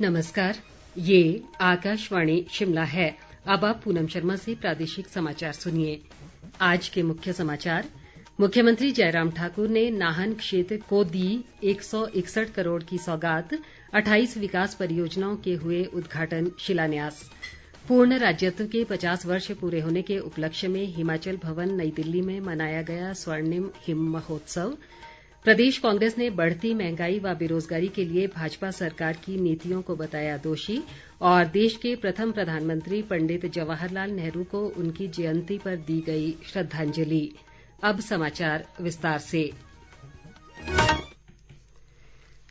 नमस्कार, ये आकाशवाणी शिमला है। अब आप पूनम शर्मा से प्रादेशिक समाचार सुनिए। आज के मुख्य समाचार। मुख्यमंत्री जयराम ठाकुर ने नाहन क्षेत्र को दी 161 करोड़ की सौगात, 28 विकास परियोजनाओं के हुए उद्घाटन शिलान्यास। पूर्ण राज्यत्व के 50 वर्ष पूरे होने के उपलक्ष्य में हिमाचल भवन नई दिल्ली में मनाया गया स्वर्णिम हिम महोत्सव। प्रदेश कांग्रेस ने बढ़ती महंगाई व बेरोजगारी के लिए भाजपा सरकार की नीतियों को बताया दोषी। और देश के प्रथम प्रधानमंत्री पंडित जवाहर लाल नेहरू को उनकी जयंती पर दी गई श्रद्धांजलि। अब समाचार विस्तार से।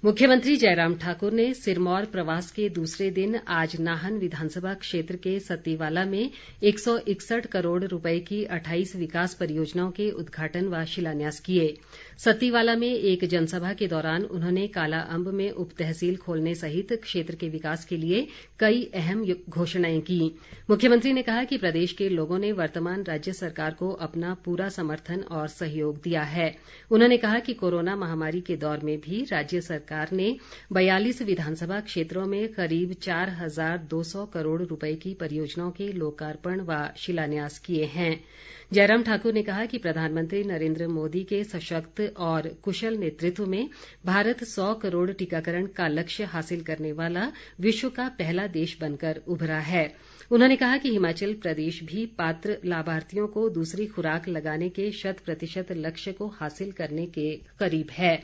मुख्यमंत्री जयराम ठाकुर ने सिरमौर प्रवास के दूसरे दिन आज नाहन विधानसभा क्षेत्र के सत्तीवाला में 161 करोड़ रुपए की 28 विकास परियोजनाओं के उद्घाटन व शिलान्यास किए। सत्तीवाला में एक जनसभा के दौरान उन्होंने कालाअंब में उप तहसील खोलने सहित क्षेत्र के विकास के लिए कई अहम घोषणाएं की। मुख्यमंत्री ने कहा कि प्रदेश के लोगों ने वर्तमान राज्य सरकार को अपना पूरा समर्थन और सहयोग दिया है। उन्होंने कहा कि कोरोना महामारी के दौर में भी राज्य सरकार ने 42 विधानसभा क्षेत्रों में करीब 4,200 करोड़ रुपए की परियोजनाओं के लोकार्पण व शिलान्यास किए हैं। जयराम ठाकुर ने कहा कि प्रधानमंत्री नरेंद्र मोदी के सशक्त और कुशल नेतृत्व में भारत 100 करोड़ टीकाकरण का लक्ष्य हासिल करने वाला विश्व का पहला देश बनकर उभरा है। उन्होंने कहा कि हिमाचल प्रदेश भी पात्र लाभार्थियों को दूसरी खुराक लगाने के 100% लक्ष्य को हासिल करने के करीब है।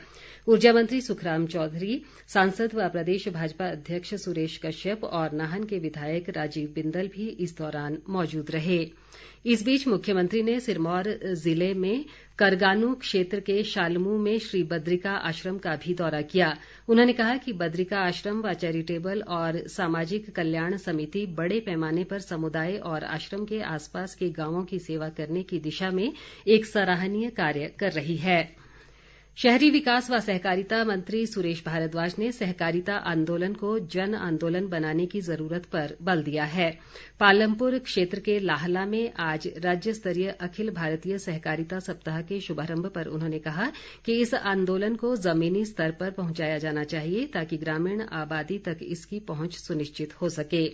ऊर्जा मंत्री सुखराम चौधरी, सांसद व प्रदेश भाजपा अध्यक्ष सुरेश कश्यप और नाहन के विधायक राजीव बिंदल भी इस दौरान मौजूद रहे। इस बीच मुख्यमंत्री ने सिरमौर जिले में करगानू क्षेत्र के शालमू में श्री बद्रिका आश्रम का भी दौरा किया। उन्होंने कहा कि बद्रिका आश्रम व चैरिटेबल और सामाजिक कल्याण समिति बड़े पैमाने पर समुदाय और आश्रम के आसपास के गांवों की सेवा करने की दिशा में एक सराहनीय कार्य कर रही है। शहरी विकास व सहकारिता मंत्री सुरेश भारद्वाज ने सहकारिता आंदोलन को जन आंदोलन बनाने की जरूरत पर बल दिया है। पालमपुर क्षेत्र के लाहला में आज राज्य स्तरीय अखिल भारतीय सहकारिता सप्ताह के शुभारंभ पर उन्होंने कहा कि इस आंदोलन को जमीनी स्तर पर पहुंचाया जाना चाहिए ताकि ग्रामीण आबादी तक इसकी पहुंच सुनिश्चित हो सके।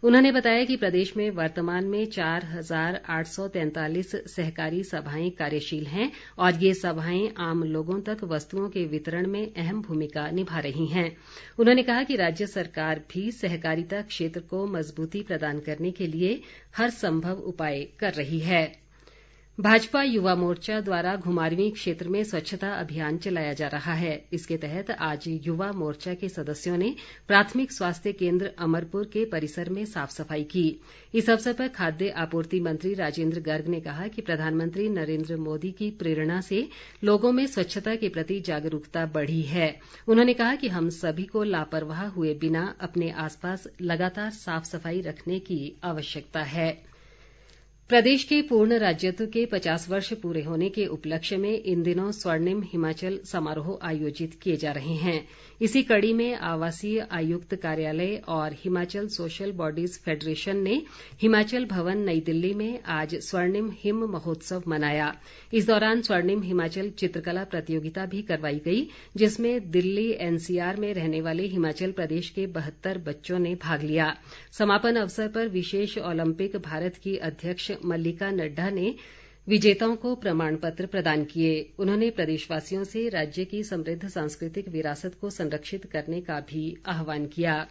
उन्होंने बताया कि प्रदेश में वर्तमान में 4,843 सहकारी सभाएं कार्यशील हैं और ये सभाएं आम लोगों तक वस्तुओं के वितरण में अहम भूमिका निभा रही हैं। उन्होंने कहा कि राज्य सरकार भी सहकारिता क्षेत्र को मजबूती प्रदान करने के लिए हर संभव उपाय कर रही है। भाजपा युवा मोर्चा द्वारा घुमारवीं क्षेत्र में स्वच्छता अभियान चलाया जा रहा है। इसके तहत आज युवा मोर्चा के सदस्यों ने प्राथमिक स्वास्थ्य केंद्र अमरपुर के परिसर में साफ सफाई की। इस अवसर पर खाद्य आपूर्ति मंत्री राजेंद्र गर्ग ने कहा कि प्रधानमंत्री नरेंद्र मोदी की प्रेरणा से लोगों में स्वच्छता के प्रति जागरूकता बढ़ी है। उन्होंने कहा कि हम सभी को लापरवाह हुए बिना अपने आसपास लगातार साफ सफाई रखने की आवश्यकता है। प्रदेश के पूर्ण राज्यत्व के 50 वर्ष पूरे होने के उपलक्ष्य में इन दिनों स्वर्णिम हिमाचल समारोह आयोजित किए जा रहे हैं। इसी कड़ी में आवासीय आयुक्त कार्यालय और हिमाचल सोशल बॉडीज फेडरेशन ने हिमाचल भवन नई दिल्ली में आज स्वर्णिम हिम महोत्सव मनाया। इस दौरान स्वर्णिम हिमाचल चित्रकला प्रतियोगिता भी करवाई गई, जिसमें दिल्ली एनसीआर में रहने वाले हिमाचल प्रदेश के 72 बच्चों ने भाग लिया। समापन अवसर पर विशेष ओलंपिक भारत की अध्यक्ष मल्लिका नड्डा ने विजेताओं को प्रमाण पत्र प्रदान किए। उन्होंने प्रदेशवासियों से राज्य की समृद्ध सांस्कृतिक विरासत को संरक्षित करने का भी आह्वान किया।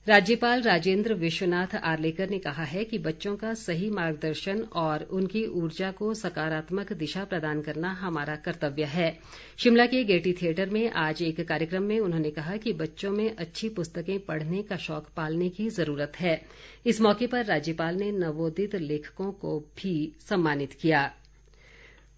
राज्यपाल राजेंद्र विश्वनाथ आर्लेकर ने कहा है कि बच्चों का सही मार्गदर्शन और उनकी ऊर्जा को सकारात्मक दिशा प्रदान करना हमारा कर्तव्य है। शिमला के गेयटी थिएटर में आज एक कार्यक्रम में उन्होंने कहा कि बच्चों में अच्छी पुस्तकें पढ़ने का शौक पालने की जरूरत है। इस मौके पर राज्यपाल ने नवोदित लेखकों को भी सम्मानित किया।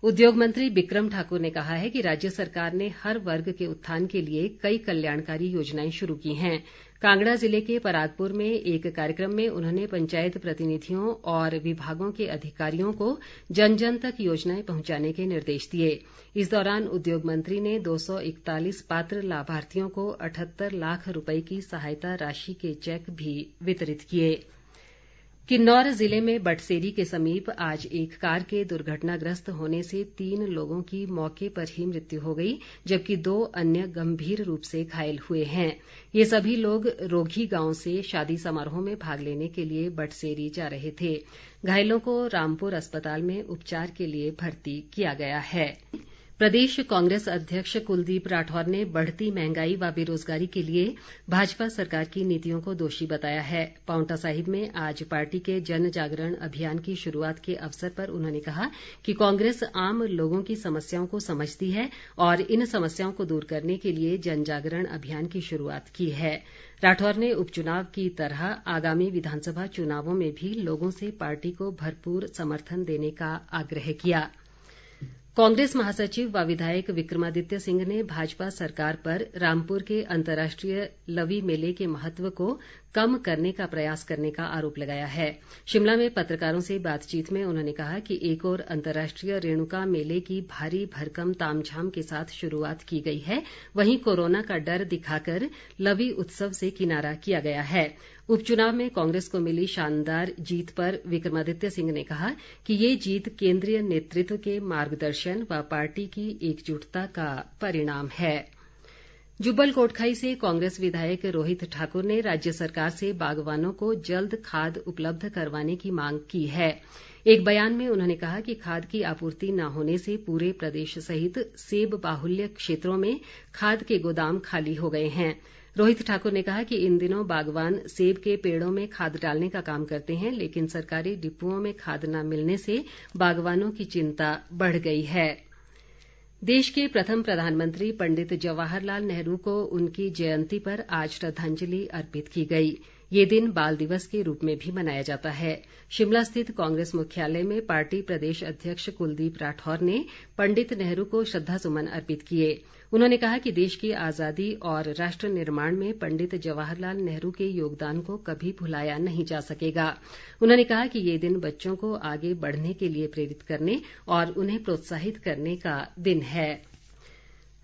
उद्योग मंत्री बिक्रम ठाकुर ने कहा है कि राज्य सरकार ने हर वर्ग के उत्थान के लिए कई कल्याणकारी योजनाएं शुरू की हैं। कांगड़ा जिले के परागपुर में एक कार्यक्रम में उन्होंने पंचायत प्रतिनिधियों और विभागों के अधिकारियों को जन जन तक योजनाएं पहुंचाने के निर्देश दिए। इस दौरान उद्योग मंत्री ने 241 पात्र लाभार्थियों को 78 लाख रुपए की सहायता राशि के चेक भी वितरित किए। किन्नौर जिले में बटसेरी के समीप आज एक कार के दुर्घटनाग्रस्त होने से 3 लोगों की मौके पर ही मृत्यु हो गई जबकि 2 अन्य गंभीर रूप से घायल हुए हैं। ये सभी लोग रोघी गांव से शादी समारोह में भाग लेने के लिए बटसेरी जा रहे थे। घायलों को रामपुर अस्पताल में उपचार के लिए भर्ती किया गया है। प्रदेश कांग्रेस अध्यक्ष कुलदीप राठौर ने बढ़ती महंगाई व बेरोजगारी के लिए भाजपा सरकार की नीतियों को दोषी बताया है। पांवटा साहिब में आज पार्टी के जन जागरण अभियान की शुरुआत के अवसर पर उन्होंने कहा कि कांग्रेस आम लोगों की समस्याओं को समझती है और इन समस्याओं को दूर करने के लिए जन जागरण अभियान की शुरुआत की है। राठौर ने उपचुनाव की तरह आगामी विधानसभा चुनावों में भी लोगों से पार्टी को भरपूर समर्थन देने का आग्रह किया। कांग्रेस महासचिव व विधायक विक्रमादित्य सिंह ने भाजपा सरकार पर रामपुर के अंतर्राष्ट्रीय लवी मेले के महत्व को कम करने का प्रयास करने का आरोप लगाया है। शिमला में पत्रकारों से बातचीत में उन्होंने कहा कि एक ओर अंतर्राष्ट्रीय रेणुका मेले की भारी भरकम तामझाम के साथ शुरुआत की गई है, वहीं कोरोना का डर दिखाकर लवी उत्सव से किनारा किया गया है। उपचुनाव में कांग्रेस को मिली शानदार जीत पर विक्रमादित्य सिंह ने कहा कि ये जीत केंद्रीय नेतृत्व के मार्गदर्शन व पार्टी की एकजुटता का परिणाम है। जुब्बल कोटखाई से कांग्रेस विधायक रोहित ठाकुर ने राज्य सरकार से बागवानों को जल्द खाद उपलब्ध करवाने की मांग की है। एक बयान में उन्होंने कहा कि खाद की आपूर्ति न होने से पूरे प्रदेश सहित सेब बाहुल्य क्षेत्रों में खाद के गोदाम खाली हो गए हैं। रोहित ठाकुर ने कहा कि इन दिनों बागवान सेब के पेड़ों में खाद डालने का काम करते हैं, लेकिन सरकारी डिपुओं में खाद न मिलने से बागवानों की चिंता बढ़ गई है। देश के प्रथम प्रधानमंत्री पंडित जवाहर लाल नेहरू को उनकी जयंती पर आज श्रद्धांजलि अर्पित की गई। ये दिन बाल दिवस के रूप में भी मनाया जाता है। शिमला स्थित कांग्रेस मुख्यालय में पार्टी प्रदेश अध्यक्ष कुलदीप राठौर ने पंडित नेहरू को श्रद्धासुमन अर्पित किए। उन्होंने कहा कि देश की आज़ादी और राष्ट्र निर्माण में पंडित जवाहर लाल नेहरू के योगदान को कभी भुलाया नहीं जा सकेगा। उन्होंने कहा कि ये दिन बच्चों को आगे बढ़ने के लिए प्रेरित करने और उन्हें प्रोत्साहित करने का दिन है।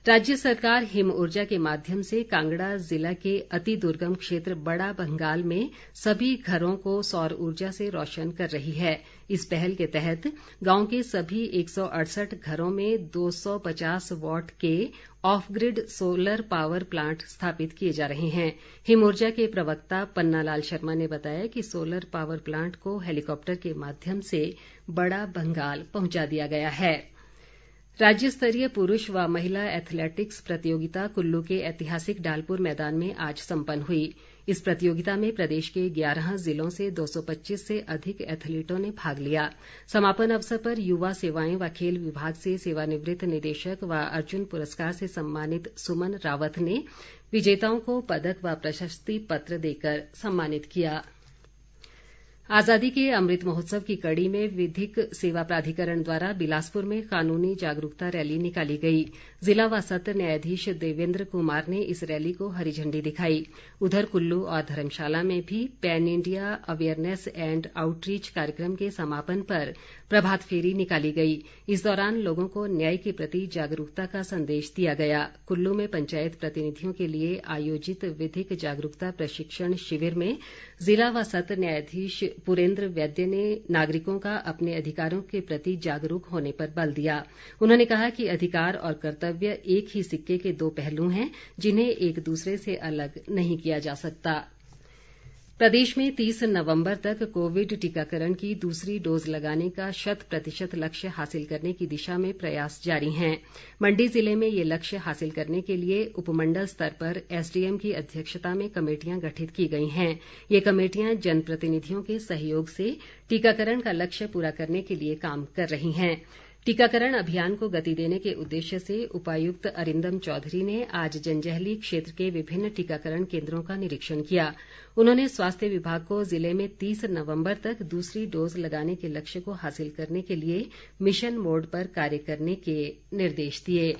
राज्य सरकार हिम ऊर्जा के माध्यम से कांगड़ा जिला के अति दुर्गम क्षेत्र बड़ा भंगाल में सभी घरों को सौर ऊर्जा से रोशन कर रही है। इस पहल के तहत गांव के सभी 168 घरों में 250 वॉट के of grid solar power plant स्थापित किए जा रहे हैं। हिम ऊर्जा के प्रवक्ता पन्ना लाल शर्मा ने बताया कि सोलर पावर प्लांट को हेलीकॉप्टर के माध्यम से बड़ा भंगाल पहुंचा दिया गया है। राज्य स्तरीय पुरुष व महिला एथलेटिक्स प्रतियोगिता कुल्लू के ऐतिहासिक डालपुर मैदान में आज संपन्न हुई। इस प्रतियोगिता में प्रदेश के 11 जिलों से 225 से अधिक एथलीटों ने भाग लिया। समापन अवसर पर युवा सेवाएं व खेल विभाग से सेवानिवृत्त निदेशक व अर्जुन पुरस्कार से सम्मानित सुमन रावत ने विजेताओं को पदक व प्रशस्ति पत्र देकर सम्मानित किया। आज़ादी के अमृत महोत्सव की कड़ी में विधिक सेवा प्राधिकरण द्वारा बिलासपुर में कानूनी जागरूकता रैली निकाली गई। जिला व सत्र न्यायाधीश देवेंद्र कुमार ने इस रैली को हरी झंडी दिखाई। उधर कुल्लू और धर्मशाला में भी pan India awareness and outreach कार्यक्रम के समापन पर प्रभात फेरी निकाली गई। इस दौरान लोगों को न्याय के प्रति जागरूकता का संदेश दिया गया। कुल्लू में पंचायत प्रतिनिधियों के लिए आयोजित विधिक जागरूकता प्रशिक्षण शिविर में जिला व सत्र न्यायाधीश पुरेंद्र वैद्य ने नागरिकों का अपने अधिकारों के प्रति जागरूक होने पर बल दिया। उन्होंने कहा कि अधिकार और कर्तव्य एक ही सिक्के के दो पहलू हैं, जिन्हें एक दूसरे से अलग नहीं किया जा सकता। प्रदेश में 30 नवंबर तक कोविड टीकाकरण की दूसरी डोज लगाने का 100% लक्ष्य हासिल करने की दिशा में प्रयास जारी हैं। मंडी जिले में ये लक्ष्य हासिल करने के लिए उपमंडल स्तर पर एसडीएम की अध्यक्षता में कमेटियां गठित की गई हैं। ये कमेटियां जनप्रतिनिधियों के सहयोग से टीकाकरण का लक्ष्य पूरा करने के लिए काम कर रही हैं। टीकाकरण अभियान को गति देने के उद्देश्य से उपायुक्त अरिंदम चौधरी ने आज जंजैहली क्षेत्र के विभिन्न टीकाकरण केंद्रों का निरीक्षण किया। उन्होंने स्वास्थ्य विभाग को जिले में 30 नवंबर तक दूसरी डोज लगाने के लक्ष्य को हासिल करने के लिए मिशन मोड पर कार्य करने के निर्देश दिए।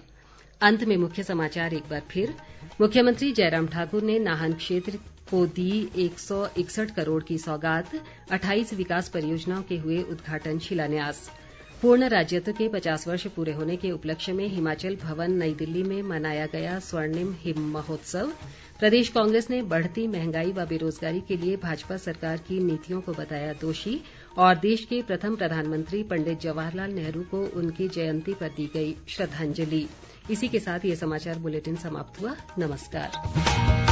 अंत में मुख्य समाचार एक बार फिर। मुख्यमंत्री जयराम ठाकुर ने नाहन क्षेत्र को दी 161 करोड़ की सौगात। 28 विकास परियोजनाओं के हुए उद्घाटन शिलान्यास। पूर्ण राज्यत्व के 50 वर्ष पूरे होने के उपलक्ष्य में हिमाचल भवन नई दिल्ली में मनाया गया स्वर्णिम हिम महोत्सव। प्रदेश कांग्रेस ने बढ़ती महंगाई व बेरोजगारी के लिए भाजपा सरकार की नीतियों को बताया दोषी। और देश के प्रथम प्रधानमंत्री पंडित जवाहर लाल नेहरू को उनकी जयंती पर दी गई श्रद्धांजलि। इसी के साथ ये समाचार बुलेटिन समाप्त हुआ। नमस्कार।